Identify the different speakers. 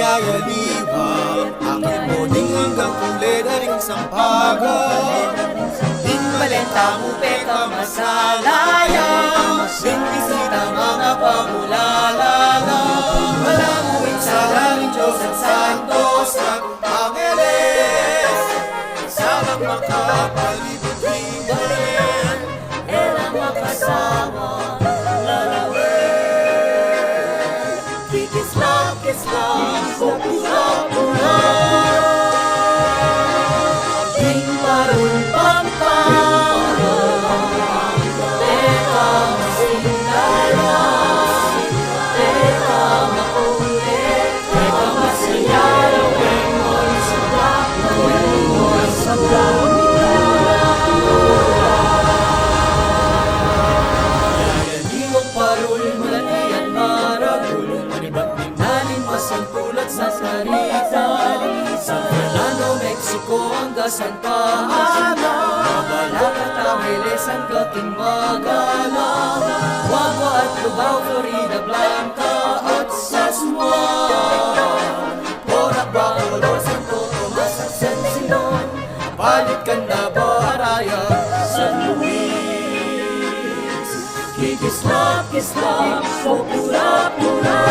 Speaker 1: pinayaliwa. Aking boding hanggang kulay na ring sampagan.
Speaker 2: Balenta mo peka masalayang
Speaker 1: Sinisita mga pamulalala. Malamuin sa langit Diyos at santos at angeles. Sabang makapalibot tingin,
Speaker 2: Erang makasama lalawin. Kikislam, kislam, pupura-pura. Ding parul pampang teka masindala, teka makulit, teka masayalo, wengon sabak, wengon sabak. Yayanimong parul, malaki at maragul, manibat minanin masangkulat sa sarita. San Fernando, Mexico, hanggang Santa Ana, Mabalacat, Angeles, hanggang Magala, Guagua at Lubao, Florida Blanca at Sasmuan, Porac, Bacolod, Santo Tomas at San Simon, Palit, Candaba, Araya, San Luis. Kikislap, kislap, pupura-pura.